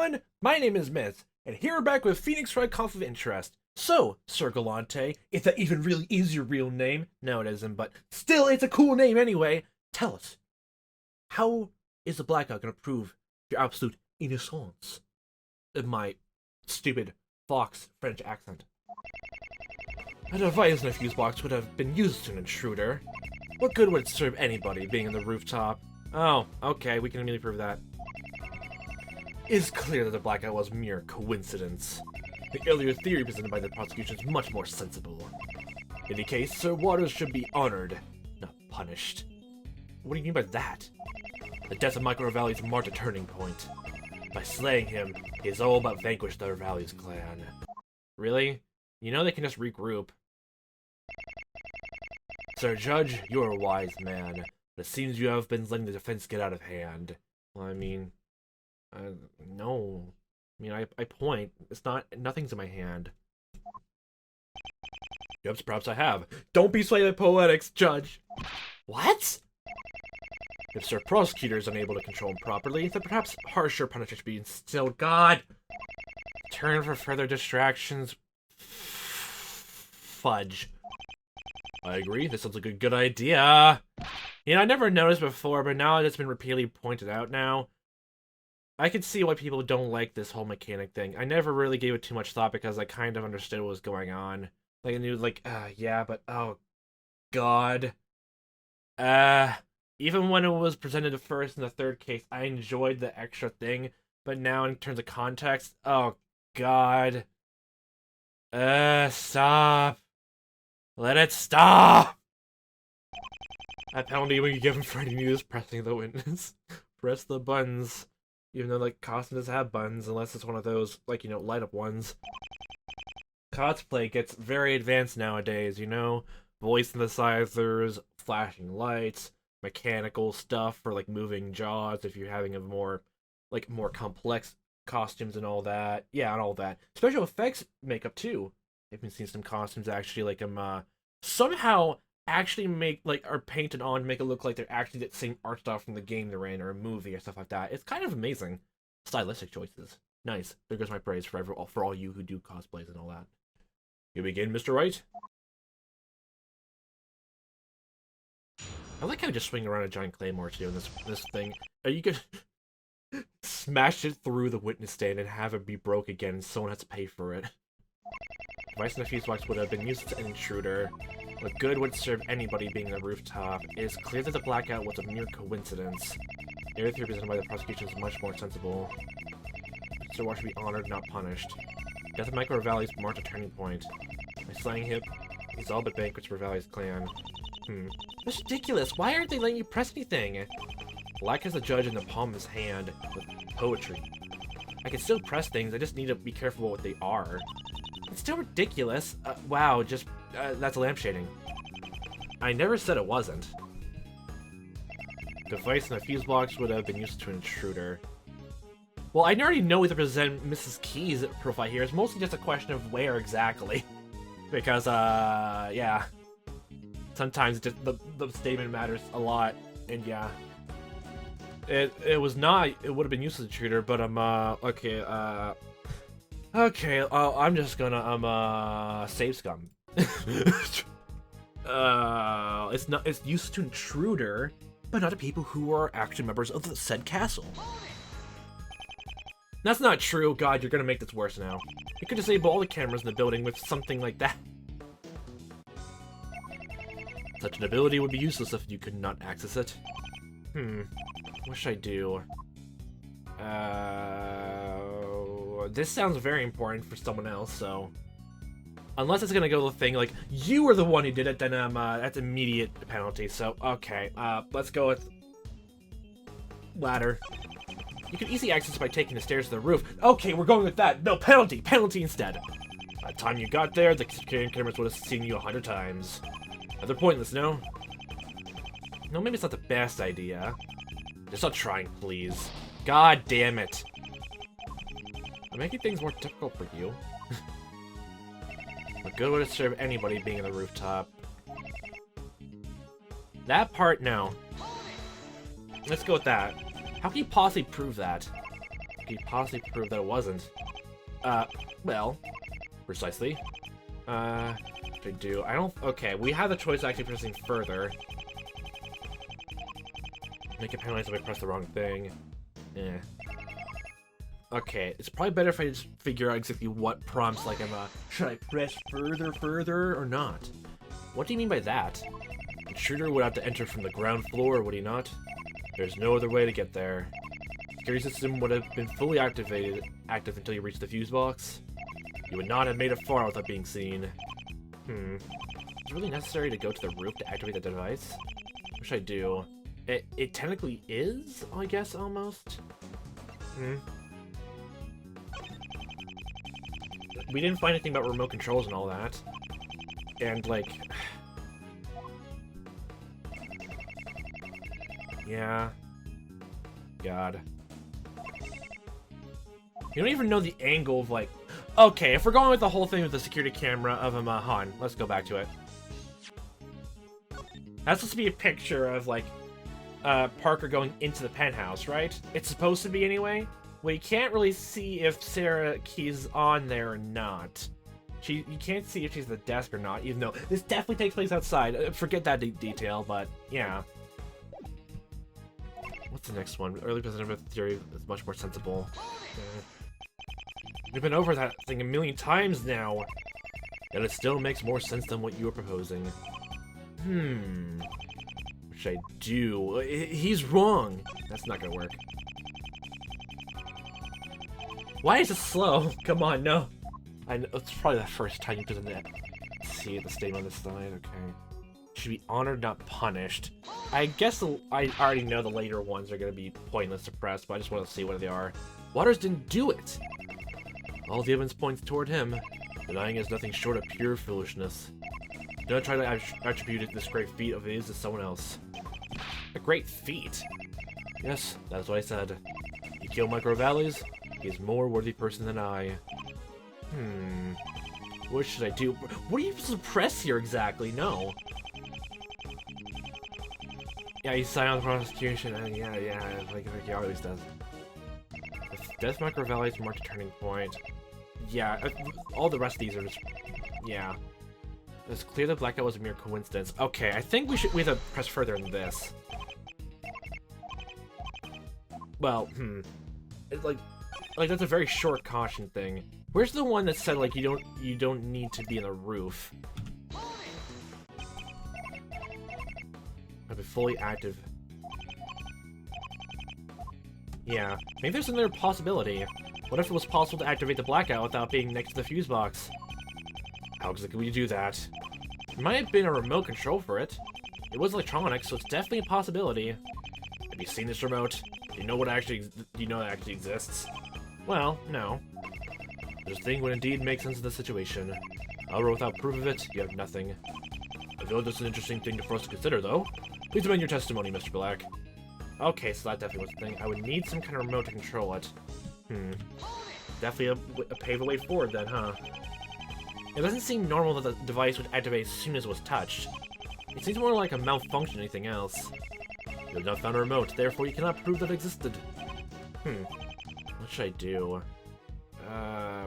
everyone! My name is Myth, and here we're back with Phoenix Wright Conflict of Interest. So, Sir Galante, if that even really is your real name, no it isn't, but still it's a cool name anyway, tell us, how is the blackout gonna prove your absolute innocence? In my stupid Fox French accent. A device in a fuse box would have been used to an intruder. What good would it serve anybody being on the rooftop? Oh, okay, we can immediately prove that. It's clear that the blackout was mere coincidence. The earlier theory presented by the prosecution is much more sensible. In any case, Sir Waters should be honored, not punished. What do you mean by that? The death of Michael Ravalli's marked a turning point. By slaying him, he is all but vanquished the Ravalli's clan. Really? You know they can just regroup. Sir Judge, you're a wise man, but it seems you have been letting the defense get out of hand. Well, I mean... no. I mean, I point. It's not... nothing's in my hand. Yep, perhaps I have. Don't be swayed by poetics, Judge! What? If Sir Prosecutor is unable to control him properly, then perhaps harsher punishment should be instilled. God! Turn for further distractions. Fudge. I agree, this sounds like a good idea. You know, I never noticed before, but now it's been repeatedly pointed out now. I can see why people don't like this whole mechanic thing. I never really gave it too much thought because I kind of understood what was going on. Like, I knew, like, yeah, but, oh, God. Even when it was presented the first and the third case, I enjoyed the extra thing, but now in terms of context, oh, God. Stop. Let it stop! That penalty we give him for any news pressing the witness. Press the buttons. Even though, like, costume doesn't have buttons, unless it's one of those, like, you know, light-up ones. Cosplay gets very advanced nowadays, you know? Voice synthesizers, flashing lights, mechanical stuff for, like, moving jaws if you're having a more complex costumes and all that. Yeah, and all that. Special effects makeup, too. I've been seeing some costumes actually, like, somehow actually make, like, are painted on to make it look like they're actually the same art style from the game they're in or a movie or stuff like that. It's kind of amazing. Stylistic choices. Nice. There goes my praise for all you who do cosplays and all that. You begin, Mr. Wright? I like how I just swing around a giant claymore too in this thing. Are you gonna smash it through the witness stand and have it be broke again and someone has to pay for it? Device in the fuse box would have been used to an intruder. What good would serve anybody being on the rooftop? It is clear that the blackout was a mere coincidence. The theory presented by the prosecution is much more sensible. Sir Waters should be honored, not punished. Death of Michael Ravalli's marked a turning point. By slaying him, he's all but vanquished Ravalli's clan. That's ridiculous. Why aren't they letting you press anything? Black has a judge in the palm of his hand with poetry. I can still press things, I just need to be careful what they are. It's still ridiculous. Wow, just, that's lampshading. I never said it wasn't. Device in the fuse box would have been used to an intruder. Well, I already know we have to present Mrs. Key's profile here. It's mostly just a question of where exactly. Because, yeah. Sometimes just the statement matters a lot, and yeah. It was not, it would have been used as an intruder, but okay, I'm just gonna, save scum. It's used to intruder, but not to people who are actually members of the said castle. That's not true. God, you're gonna make this worse now. You could disable all the cameras in the building with something like that. Such an ability would be useless if you could not access it. What should I do? This sounds very important for someone else, so... Unless it's gonna go the thing like, you were the one who did it, then that's immediate penalty, so, okay. Let's go with... ladder. You can easily access it by taking the stairs to the roof. Okay, we're going with that. No, penalty! Penalty instead! By the time you got there, the security cameras would have seen you 100 times. They're pointless, no? No, maybe it's not the best idea. Just stop trying, please. God damn it. I'm making things more difficult for you. What good would it serve anybody being on the rooftop? That part, no. Let's go with that. How can you possibly prove that? Could you possibly prove that it wasn't? Well, precisely. What do I do? I don't... Okay, we have the choice of actually pressing further. Make it penalized if I press the wrong thing. Eh. Okay, it's probably better if I just figure out exactly what prompts, like, should I press further, or not? What do you mean by that? The intruder would have to enter from the ground floor, would he not? There's no other way to get there. The security system would have been fully active until you reached the fuse box. You would not have made it far without being seen. Is it really necessary to go to the roof to activate the device? What should I do? It technically is, I guess, almost? We didn't find anything about remote controls and all that. And, like... yeah. God. You don't even know the angle of, like... Okay, if we're going with the whole thing with the security camera of Han, let's go back to it. That's supposed to be a picture of, like, Parker going into the penthouse, right? It's supposed to be anyway. Well, you can't really see if Sarah Key's on there or not. You can't see if she's at the desk or not, even though this definitely takes place outside. Forget that detail, but yeah. What's the next one? Early positive theory is much more sensible. We've been over that thing a million times now, and it still makes more sense than what you were proposing. What should I do? He's wrong. That's not gonna work. Why is it slow? Come on, no. I know, it's probably the first time you present it. See the statement on this side, okay. Should be honored, not punished. I guess I already know the later ones are gonna be pointless to press, but I just want to see what they are. Waters didn't do it! All the evidence points toward him. Denying is nothing short of pure foolishness. Do not try to attribute this great feat of his to someone else. A great feat? Yes, that's what I said. He killed Micro Valleys. He is a more worthy person than I. What should I do? What are you supposed to press here exactly? No. Yeah, he signed on the prosecution. Yeah, like he always does. Death Micro Valleys marked a turning point. Yeah, all the rest of these are just... yeah. It's clear that blackout was a mere coincidence. Okay, I think we have to press further in this. Well, it's like that's a very short caution thing. Where's the one that said like you don't need to be in the roof? I'll be fully active. Yeah, maybe there's another possibility. What if it was possible to activate the blackout without being next to the fuse box? How exactly would you do that? There might have been a remote control for it. It was electronic, so it's definitely a possibility. Have you seen this remote? Do you know what actually exists? Well, no. This thing would indeed make sense of the situation. However, without proof of it, you have nothing. I feel this is an interesting thing for us to consider, though. Please amend your testimony, Mr. Black. Okay, so that definitely was the thing. I would need some kind of remote to control it. Definitely a pave the way forward then, huh? It doesn't seem normal that the device would activate as soon as it was touched. It seems more like a malfunction than anything else. You have not found a remote, therefore you cannot prove that it existed. What should I do?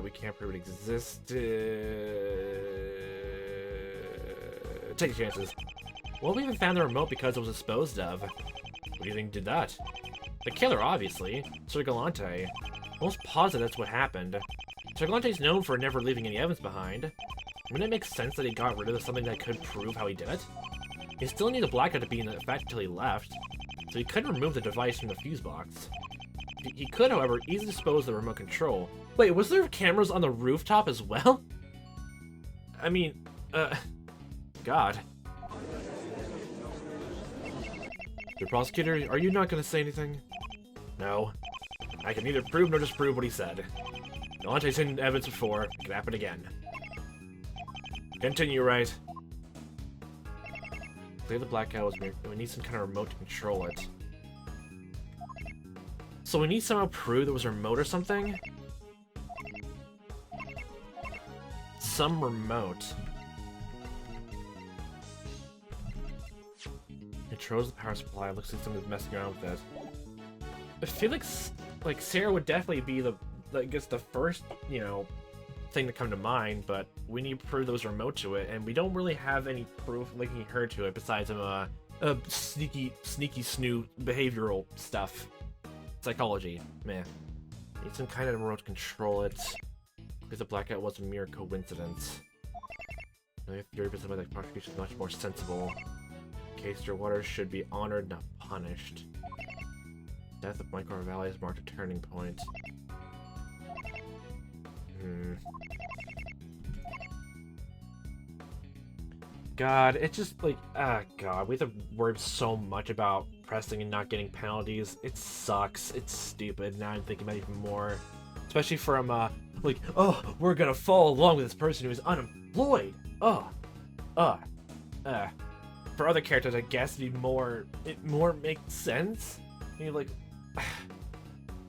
We can't prove it existed. Take your chances. Well, we even found the remote because it was disposed of. What do you think did that? The killer, obviously. Sir Galante. Most positive that's what happened. Sir Galante is known for never leaving any evidence behind. Wouldn't it make sense that he got rid of something that could prove how he did it? He still needed the blackout to be in effect until he left, so he couldn't remove the device from the fuse box. He could, however, easily dispose of the remote control. Wait, was there cameras on the rooftop as well? I mean, God. The prosecutor, are you not going to say anything? No. I can neither prove nor disprove what he said. Galante's seen evidence before. It can happen again. Continue, Wright. Clear the blackout was mere. We need some kind of remote to control it. So we need somehow prove there was a remote or something? Some remote. Controls the power supply. Looks like someone's messing around with it. I feel like like Sarah would definitely be I guess the first, you know, thing to come to mind, but we need to prove those remote to it, and we don't really have any proof linking her to it besides some sneaky snoot behavioral stuff. Psychology, meh. Need some kind of remote to control it, because the blackout was a mere coincidence. I theory but something like prosecution is much more sensible. Case your water should be honored, not punished. Death of Micro Valley has marked a turning point. God, it's just like, God, we have to worry so much about pressing and not getting penalties. It sucks. It's stupid. Now I'm thinking about it even more. Especially from, like, oh, we're gonna follow along with this person who is unemployed. For other characters, I guess it more makes sense. I mean, like,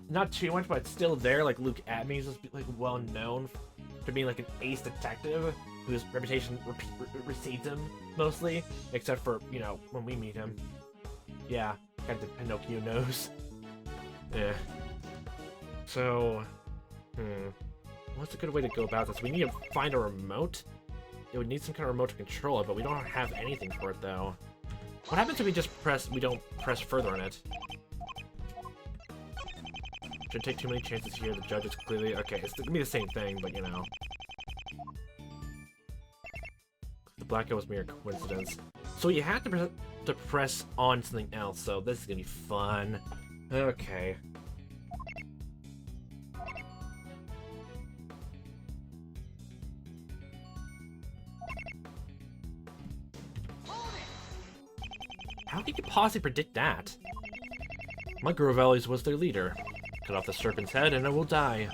not too much, but it's still there. Like, Luke Atme is like well known for being like an ace detective whose reputation precedes him mostly, except for, you know, when we meet him. Yeah, kind of the Pinocchio nose. Yeah. So, what's a good way to go about this? We need to find a remote. It would need some kind of remote to control it, but we don't have anything for it though. What happens if we don't press further on it? Shouldn't take too many chances here. The judge is clearly okay. It's gonna be the same thing, but you know. The blackout was mere coincidence. So you have to press on something else. So this is gonna be fun. Okay. How did you possibly predict that? Microvallies was their leader. Cut off the serpent's head and it will die.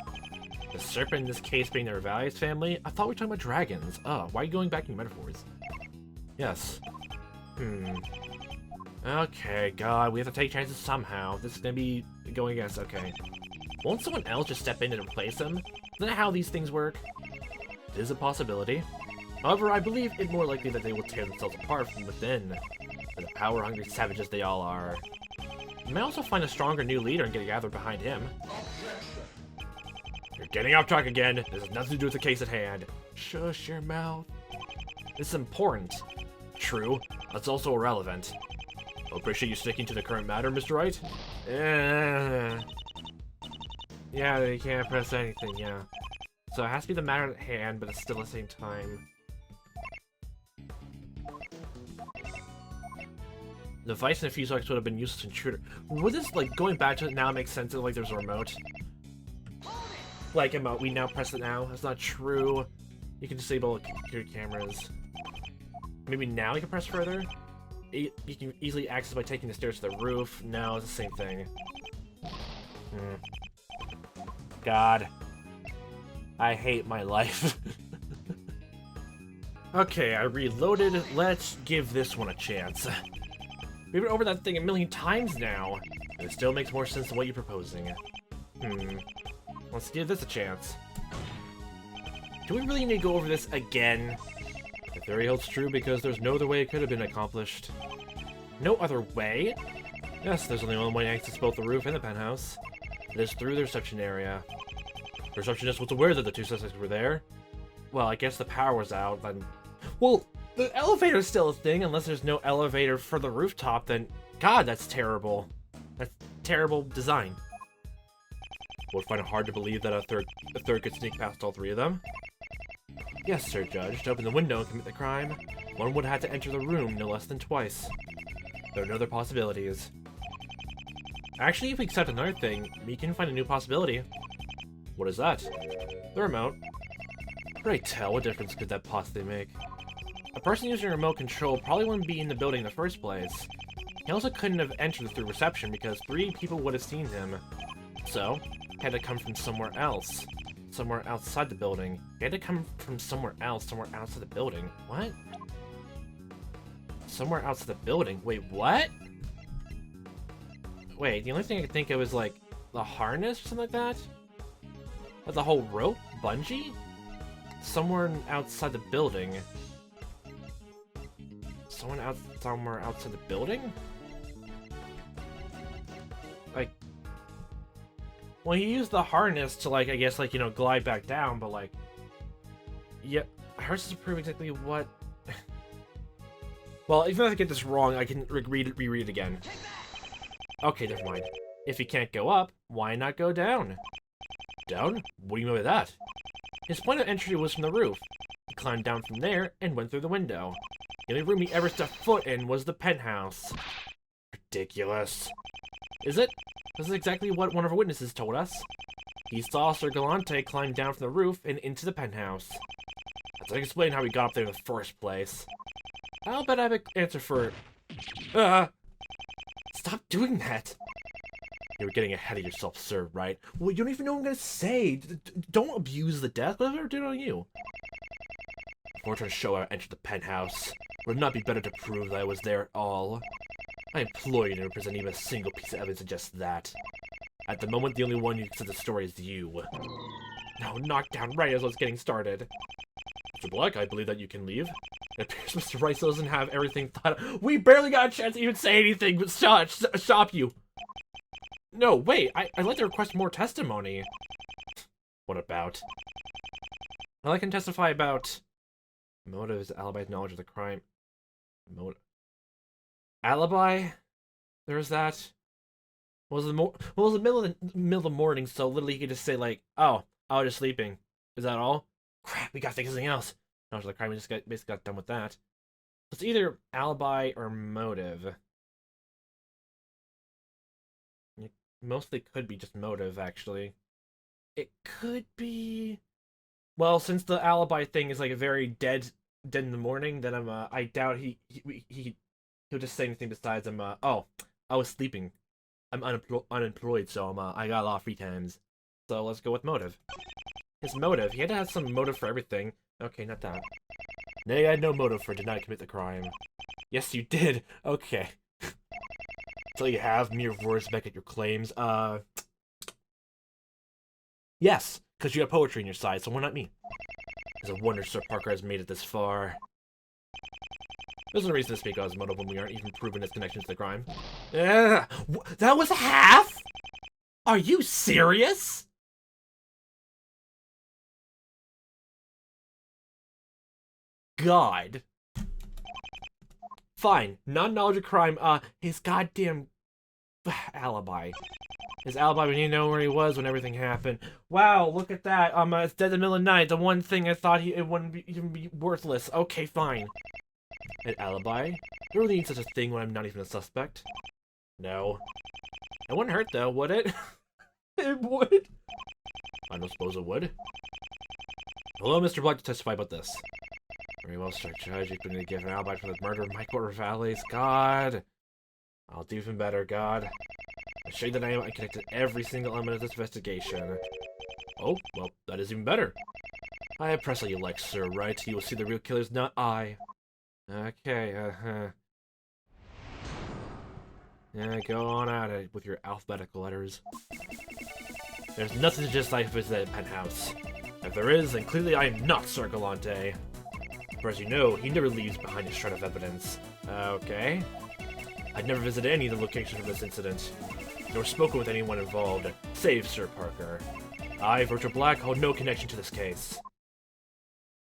The serpent in this case being the Revalius family? I thought we were talking about dragons. Oh, why are you going back in your metaphors? Yes. Okay, God, we have to take chances somehow. This is gonna be going against, okay. Won't someone else just step in and replace him? Isn't that how these things work? It is a possibility. However, I believe it more likely that they will tear themselves apart from within. For the power-hungry savages they all are. You may also find a stronger new leader and get gathered behind him. You're getting off track again. This has nothing to do with the case at hand. Shush your mouth. This is important. True. That's also irrelevant. I appreciate you sticking to the current matter, Mr. Wright. Yeah, you can't press anything, yeah. So it has to be the matter at hand, but it's still at the same time. The vice and the fuselage would have been useless intruder. Would this, like, going back to it now makes sense that, like, there's a remote? Like, we now press it now? That's not true. You can disable security cameras. Maybe now you can press further? You can easily access by taking the stairs to the roof. No, it's the same thing. God. I hate my life. Okay, I reloaded. Let's give this one a chance. We've been over that thing a million times now, and it still makes more sense than what you're proposing. Let's give this a chance. Do we really need to go over this again? The theory holds true because there's no other way it could have been accomplished. No other way? Yes, there's only one way to access both the roof and the penthouse. It is through the reception area. The receptionist was aware that the two suspects were there. Well, I guess the power was out, then... Well, the elevator's still a thing, unless there's no elevator for the rooftop, then... God, that's terrible. That's terrible design. Would find it hard to believe that a third could sneak past all three of them. Yes, Sir Judge. To open the window and commit the crime, one would have to enter the room no less than twice. There are no other possibilities. Actually, if we accept another thing, we can find a new possibility. What is that? The remote. Right, tell, what difference could that possibly make? A person using a remote control probably wouldn't be in the building in the first place. He also couldn't have entered through reception because 3 people would have seen him. So, he had to come from somewhere else. Somewhere outside the building. He had to come from somewhere else, somewhere outside the building. What? Somewhere outside the building? Wait, what? Wait, the only thing I could think of is like the harness or something like that? Like the whole rope? Bungee? Somewhere outside the building. Somewhere outside the building? Like, Well, he used the harness to, like, I guess, like, you know, glide back down, but, like... Yeah, harness to prove exactly what... Well, even if I get this wrong, I can reread it again. Okay, never mind. If he can't go up, why not go down? Down? What do you mean by that? His point of entry was from the roof. He climbed down from there and went through the window. The only room he ever stepped foot in was the penthouse. Ridiculous. Is it? This is exactly what one of our witnesses told us. He saw Sir Galante climb down from the roof and into the penthouse. That's how I explain how he got up there in the first place. I'll bet I have an answer for it. Stop doing that! You're getting ahead of yourself, sir, right? Well, you don't even know what I'm gonna say. Don't abuse the death. What have I ever done on you? Before trying to show I entered the penthouse, would it not be better to prove that I was there at all? I implore you to present even a single piece of evidence to just that. At the moment, the only one who can say the story is you. No, knocked down right as I was getting started. Mr. Black, I believe that you can leave. It appears Mr. Wright doesn't have everything thought out. We barely got a chance to even say anything but stop you. No, wait, I'd like to request more testimony. What about? Well, I can testify about motives, alibi, knowledge of the crime. Alibi? There's that. Well, it was the middle of the morning, so literally he could just say, like, oh, I was just sleeping. Is that all? Crap, we gotta think of something else. Knowledge of the crime, we just basically got done with that. It's either alibi or motive. It mostly could be just motive, actually. It could be... Well, since the alibi thing is, like, a very dead in the morning, then I doubt he'll just say anything besides, oh, I was sleeping. I'm unemployed, so I got a lot of free times. So let's go with motive. His motive, he had to have some motive for everything. Okay, not that. Nay, I had no motive for did not commit the crime. Yes, you did. Okay. So you have mere words back at your claims. Yes, because you have poetry on your side, so why not me? It's a wonder Sir Parker has made it this far. There's no reason to speak of his motive when we aren't even proving his connection to the crime. That was half? Are you serious? God. Fine. Non-knowledge of crime, his goddamn alibi. His alibi when he didn't know where he was when everything happened. Wow, look at that. It's dead in the middle of the night. The one thing I thought it wouldn't even be worthless. Okay, fine. An alibi? You really need such a thing when I'm not even a suspect? No. It wouldn't hurt though, would it? It would. I don't suppose it would. Hello, Mr. Black, to testify about this. Very well, Sir Judge. You've been given an alibi for the murder of Michael Rivales. God. I'll do even better, God. I'll show you that I am connected to every single element of this investigation. Oh, well, that is even better. I press how you like, sir, right? You will see the real killers, not I. Okay, Yeah, go on at it with your alphabetical letters. There's nothing to just like visit that penthouse. If there is, then clearly I am not Sir Galante. For as you know, he never leaves behind a shred of evidence. Okay. I'd never visited any of the locations of this incident, nor spoken with anyone involved, save Sir Parker. I, Virgil Black, hold no connection to this case.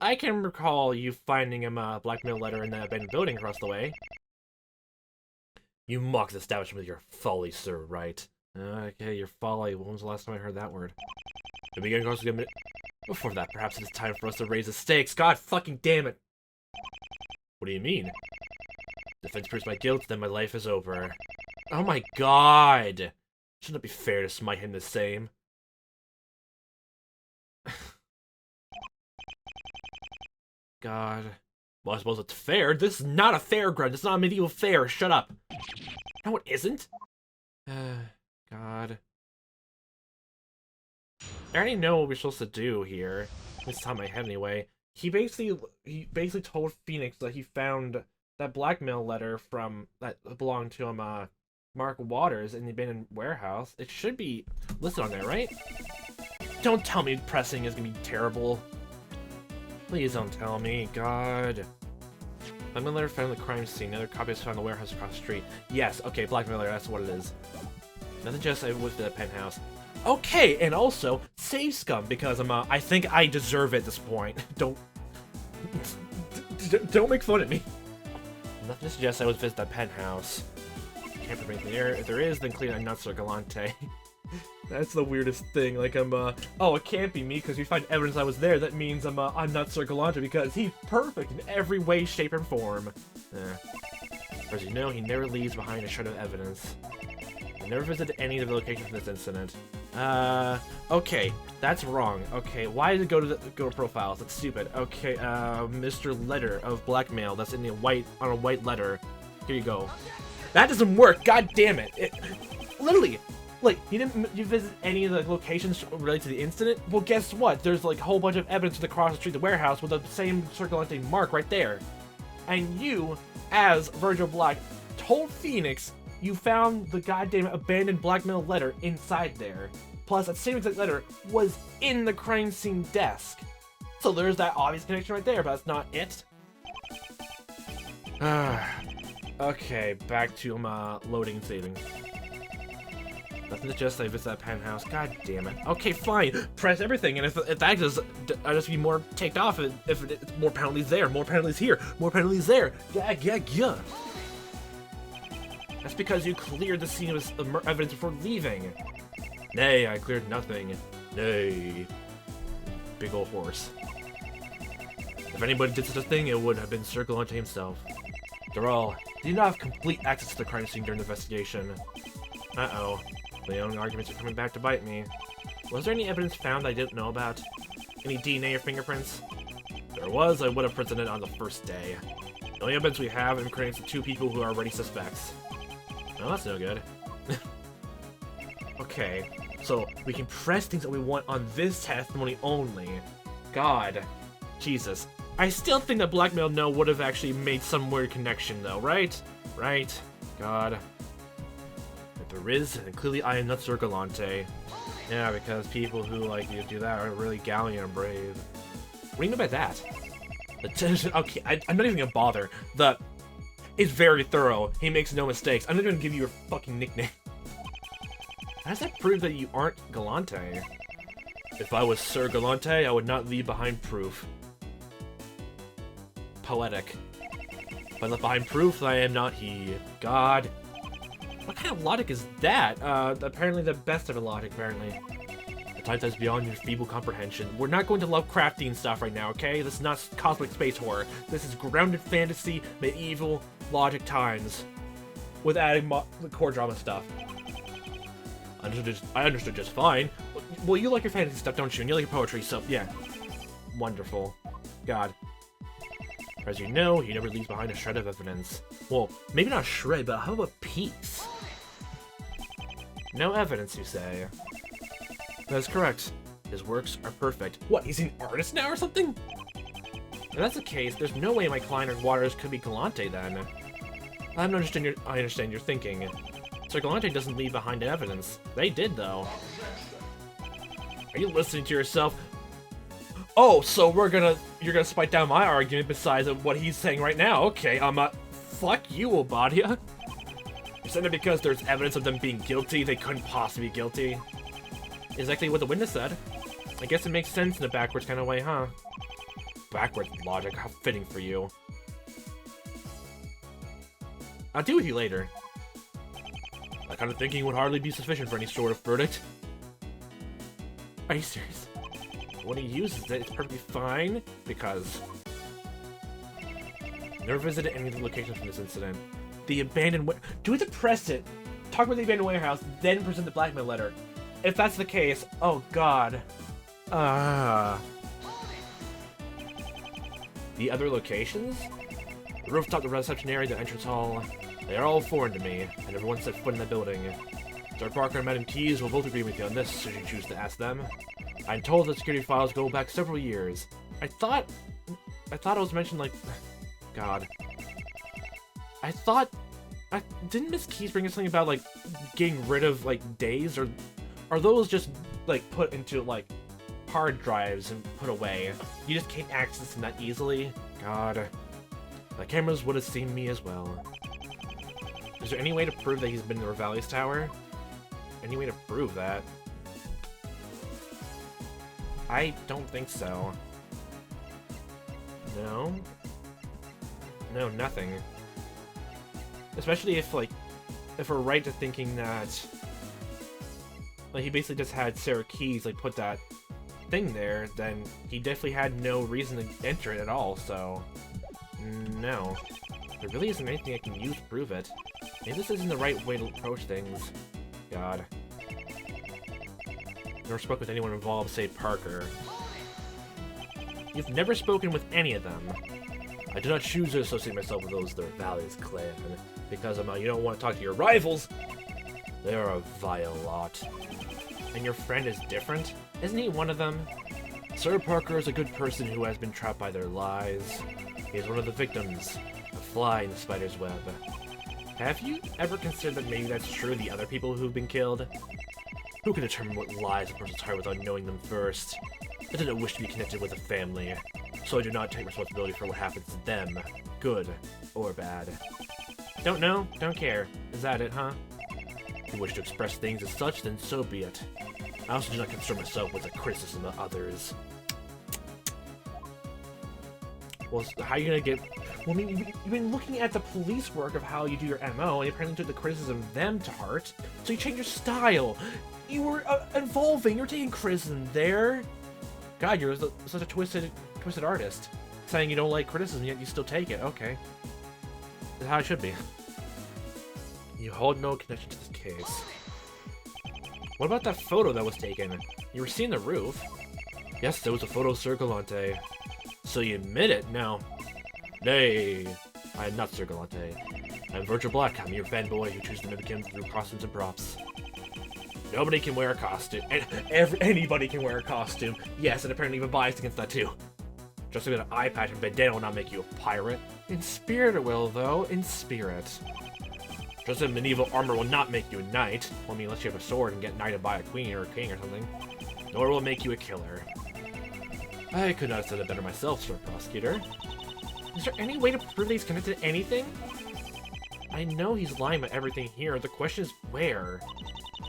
I can recall you finding him a blackmail letter in that abandoned building across the way. You mock the establishment with your folly, sir, right? Okay, your folly. When was the last time I heard that word? To begin, before that, perhaps it is time for us to raise the stakes. God fucking damn it! What do you mean? Defense proves my guilt, then my life is over. Oh my god! Shouldn't it be fair to smite him the same? God. Well, I suppose it's fair. This is not a fairground. It's not a medieval fair. Shut up. No, it isn't. God. I already know what we're supposed to do here. This time I had anyway. He basically told Phoenix that he found that blackmail letter from that belonged to Mark Waters in the abandoned warehouse. It should be listed on there, right? Don't tell me pressing is gonna be terrible. Please don't tell me, God. Blackmail letter found at the crime scene. Another copy was found in the warehouse across the street. Yes, okay, blackmail letter, that's what it is. Nothing just I went to the penthouse. Okay, and also, save scum, because I think I deserve it at this point. Don't make fun of me. Nothing to suggest I would visit that penthouse. Can't prove anything there. If there is, then clearly I'm not Sir Galante. That's the weirdest thing. Like, oh, it can't be me, because if you find evidence I was there, that means I'm not Sir Galante, because he's perfect in every way, shape, and form. As you know, he never leaves behind a shred of evidence. I never visited any of the locations of this incident. Okay, that's wrong. Okay, why did it go to profiles? That's stupid. Okay, Mr. Letter of blackmail. That's in the on a white letter. Here you go. That doesn't work. God damn it! Literally, like, you visit any of the locations related to the incident? Well, guess what? There's like a whole bunch of evidence across the street, the warehouse, with the same Sir Galante mark right there. And you, as Virgil Black, told Phoenix you found the goddamn abandoned blackmail letter inside there. Plus, that same exact letter was in the crime scene desk. So there's that obvious connection right there, but that's not it. Okay, back to loading and saving. Nothing to just I visit that penthouse. God damn it. Okay, fine. Press everything, and if that does, I'll just be more ticked off if it's more penalties there, more penalties here, more penalties there. Yeah. That's because you cleared the scene of evidence before leaving. Nay, I cleared nothing. Nay. Big ol' horse. If anybody did such a thing, it would have been Sir Galante himself. After all, he did not have complete access to the crime scene during the investigation. Uh-oh. The only arguments are coming back to bite me. Was there any evidence found I didn't know about? Any DNA or fingerprints? If there was, I would have presented it on the first day. The only evidence we have incriminates the two people who are already suspects. Well, that's no good. Okay, so we can press things that we want on this testimony only. God. Jesus. I still think that Blackmail No would have actually made some weird connection, though, right? Right? God. If there is, then clearly I am not Sir Galante. Yeah, because people who, like, you do that are really gallant and brave. What do you mean by that? Okay, I'm not even gonna bother. It's very thorough. He makes no mistakes. I'm not gonna give you your fucking nickname. How does that prove that you aren't Galante? If I was Sir Galante, I would not leave behind proof. Poetic. If I left behind proof that I am not he. God. What kind of logic is that? Apparently the best of the logic, apparently. The type that's beyond your feeble comprehension. We're not going to Lovecraftian stuff right now, okay? This is not cosmic space horror. This is grounded fantasy, medieval, logic times. With adding the core drama stuff. I understood just fine. Well, you like your fantasy stuff, don't you? And you like your poetry, so yeah. Wonderful. God. As you know, he never leaves behind a shred of evidence. Well, maybe not a shred, but how about a piece? No evidence, you say? That's correct. His works are perfect. What, he's an artist now or something? If that's the case, there's no way my client or Waters could be Galante then. I understand your thinking. Sir Galante doesn't leave behind evidence. They did, though. Are you listening to yourself? Oh, so you're gonna spike down my argument besides what he's saying right now. Okay, fuck you, Obadia. You're saying that because there's evidence of them being guilty, they couldn't possibly be guilty? Exactly what the witness said. I guess it makes sense in a backwards kind of way, huh? Backwards logic, how fitting for you. I'll deal with you later. That kind of thinking would hardly be sufficient for any sort of verdict. Are you serious? When he uses it, it's perfectly fine, because... Never visited any of the locations from this incident. The abandoned do we have to press it? Talk about the abandoned warehouse, then present the blackmail letter. If that's the case, oh god. The other locations? The rooftop, the reception area, the entrance hall. They are all foreign to me. I never once set foot in that building. Sir Parker and Madam Keyes will both agree with you on this, should you choose to ask them. I'm told that security files go back several years. I thought it was mentioned, like... God. Didn't Miss Keyes bring us something about, like, getting rid of, like, days? Or are those just, like, put into, like, hard drives and put away? You just can't access them that easily? God. The cameras would have seen me as well. Is there any way to prove that he's been in the Revali's tower? Any way to prove that? I don't think so. No? No, nothing. Especially if, like, if we're right to thinking that, like, he basically just had Sarah Keyes, like, put that thing there, then he definitely had no reason to enter it at all, so... No. There really isn't anything I can use to prove it. Maybe this isn't the right way to approach things. God. Never spoke with anyone involved, save Parker. You've never spoken with any of them. I do not choose to associate myself with those of the Valley's clan, because you don't want to talk to your rivals. They are a vile lot. And your friend is different? Isn't he one of them? Sir Parker is a good person who has been trapped by their lies. He is one of the victims, a fly in the spider's web. Have you ever considered that maybe that's true of the other people who've been killed? Who can determine what lies a person's heart without knowing them first? I do not wish to be connected with a family, so I do not take responsibility for what happens to them, good or bad. Don't know, don't care. Is that it, huh? If you wish to express things as such, then so be it. I also do not concern myself with the criticism of others. Well, how are you gonna get... Well, I mean, you've been looking at the police work of how you do your MO, and you apparently took the criticism of them to heart, so you changed your style. You were evolving, you were taking criticism there. God, you're such a twisted artist. Saying you don't like criticism, yet you still take it. Okay. That's how it should be. You hold no connection to this case. What about that photo that was taken? You were seeing the roof. Yes, there was a photo of Sir Galante. So you admit it now. Nay, I am not Sir Galante. I'm Virgil Black. I'm your fanboy who chooses to mimic him through costumes and props. Nobody can wear a costume. Anybody can wear a costume. Yes, and apparently even biased against that too. Just with an eye patch and bandana will not make you a pirate. In spirit it will, though. In spirit. Just in medieval armor will not make you a knight. Well, I mean, unless you have a sword and get knighted by a queen or a king or something. Nor will it make you a killer. I could not have said it better myself, Sir Prosecutor. Is there any way to prove that he's connected to anything? I know he's lying about everything here. The question is where?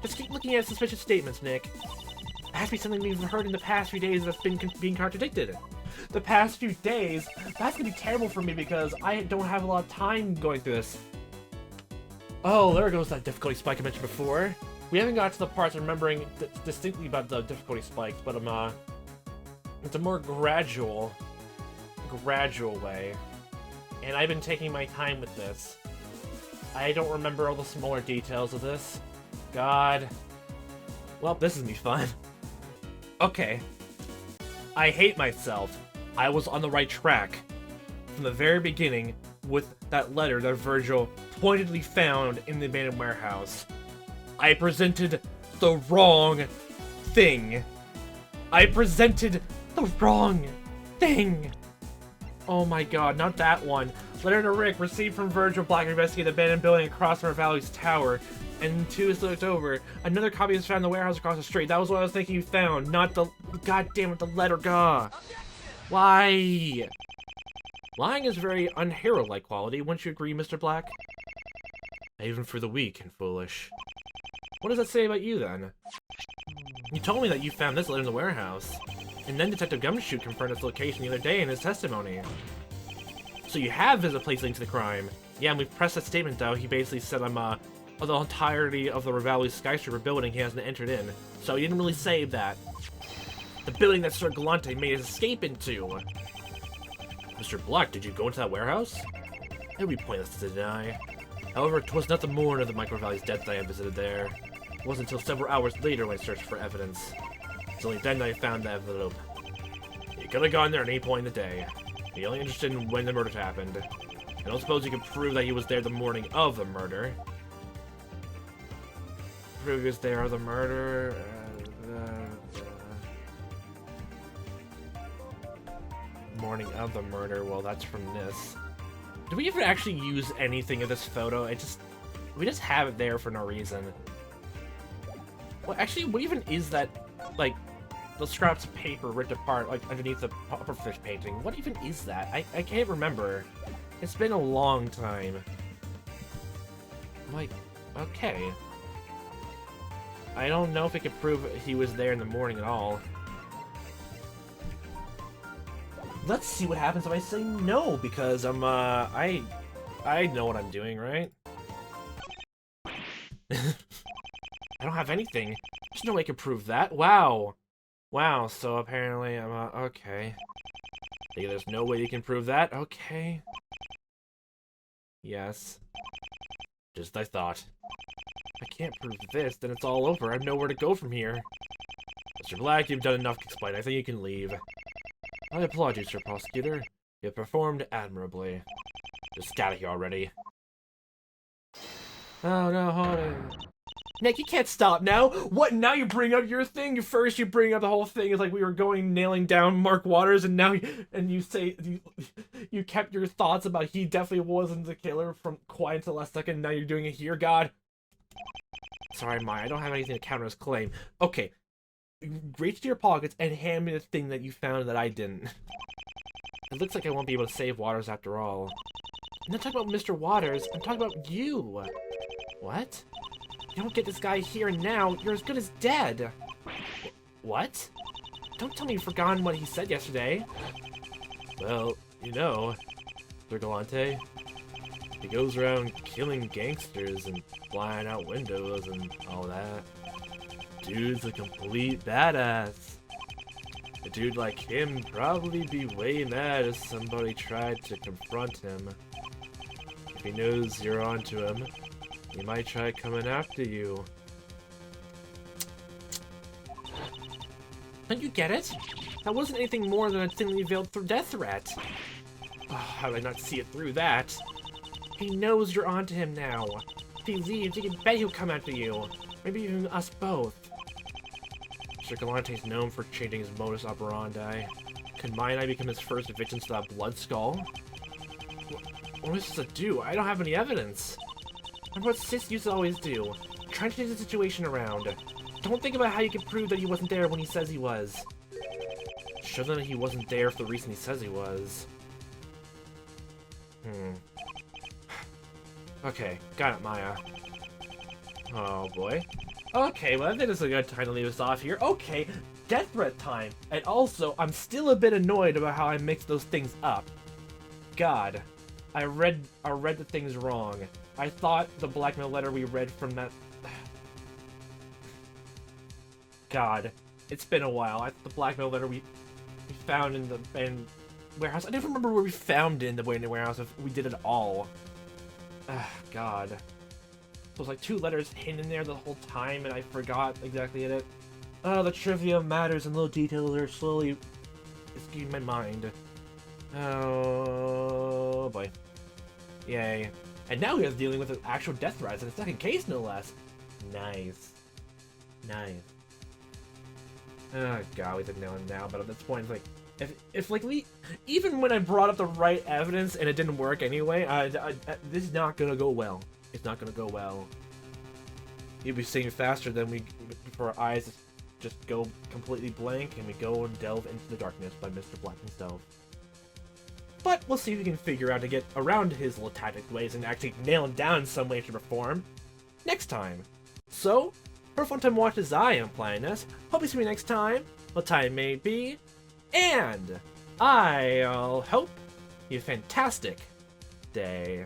Just keep looking at suspicious statements, Nick. It has to be something we've heard in the past few days that's been being contradicted. The past few days? That's gonna be terrible for me because I don't have a lot of time going through this. Oh, there goes that difficulty spike I mentioned before. We haven't got to the parts remembering distinctly about the difficulty spikes, but it's a more gradual way. And I've been taking my time with this. I don't remember all the smaller details of this. God. Well, this is gonna be fun. Okay. I hate myself. I was on the right track from the very beginning with that letter that Virgil pointedly found in the abandoned warehouse. I presented the wrong thing. I presented the wrong thing. Oh my god, not that one. Letter to Rick, received from Virgil Black, investigate the abandoned building across from Valley's tower. And 2 is looked over. Another copy was found in the warehouse across the street. That was what I was thinking you found, not the... God damn it, the letter, gah. Why? Lying is very unhero-like quality, wouldn't you agree, Mr. Black? Even for the weak and foolish. What does that say about you, then? You told me that you found this letter in the warehouse. And then Detective Gumshoe confirmed its location the other day in his testimony. So you have visited a place linked to the crime. Yeah, and we've pressed that statement, though. He basically said the entirety of the Valley skyscraper building he hasn't entered in. So he didn't really say that. The building that Sir Galante made his escape into. Mr. Black, did you go into that warehouse? It would be pointless to deny. However, it was not the morning of the Micro Valley's death that I visited there. It wasn't until several hours later when I searched for evidence. It's only then that I found the envelope. You could have gone there at any point in the day. You're only interested in when the murder happened. I don't suppose you can prove that he was there the morning of the murder. Prove he was there of the murder... Morning of the murder, well, that's from this. Do we even actually use anything of this photo? We just have it there for no reason. Well, actually, what even is that, like, the scraps of paper ripped apart, like, underneath the pufferfish painting? What even is that? I can't remember. It's been a long time. Like, okay. I don't know if it could prove he was there in the morning at all. Let's see what happens if I say no, because I know what I'm doing, right? I don't have anything. There's no way I can prove that. Wow. Wow, so apparently I'm, okay. There's no way you can prove that? Okay. Yes. Just as I thought. If I can't prove this, then it's all over. I have nowhere to go from here. Mr. Black, you've done enough to explain. I think you can leave. I applaud you, Sir Prosecutor. You have performed admirably. Just get out of here already. Oh no, hold on. Nick, you can't stop now. What? Now you bring up your thing? First you bring up the whole thing. It's like we were nailing down Mark Waters, and now you say you kept your thoughts about he definitely wasn't the killer from quiet until the last second. Now you're doing it here, God. Sorry, Maya. I don't have anything to counter his claim. Okay, reach to your pockets and hand me the thing that you found that I didn't. It looks like I won't be able to save Waters after all. I'm not talking about Mr. Waters. I'm talking about you. What? You don't get this guy here and now, you're as good as dead. What? Don't tell me you've forgotten what he said yesterday. Well, you know, Sir Galante, he goes around killing gangsters and flying out windows and all that. Dude's a complete badass. A dude like him probably be way mad if somebody tried to confront him. If he knows you're onto him, he might try coming after you. Don't you get it? That wasn't anything more than a thinly veiled death threat. Oh, how did I not see it through that? He knows you're onto him now. If he leaves, you can bet he'll come after you. Maybe even us both. Sir Galante's known for changing his modus operandi. Could Maya and I become his first victims to that blood skull? What am I supposed to do? I don't have any evidence. Remember what Sis used to always do. Try to change the situation around. Don't think about how you can prove that he wasn't there when he says he was. Show them that he wasn't there for the reason he says he was. Okay, got it, Maya. Oh boy. Okay, well I think it's a good time to leave us off here. Okay, death threat time. And also, I'm still a bit annoyed about how I mixed those things up. God, I read the things wrong. I thought the blackmail letter we read from that... God, it's been a while. I thought the blackmail letter we found in the warehouse... I don't remember where we found it in the warehouse if we did it all. God. So it was like 2 letters hidden in there the whole time and I forgot exactly it. Oh, the trivia matters and little details are slowly escaping my mind. Oh boy. Yay. And now he is dealing with an actual death threat in the second case, no less. Nice. Nice. Oh god, we didn't know him now, but at this point, like, if like even when I brought up the right evidence and it didn't work anyway, this is not gonna go well. It's not gonna go well. You'll be seeing faster than before our eyes just go completely blank and we go and delve into the darkness by Mr. Black himself. But we'll see if we can figure out to get around his little tactic ways and actually nail him down in some way to perform next time. So, for fun time watch as I am playing this, hope you see me next time, what time may be, and I'll hope you have a fantastic day.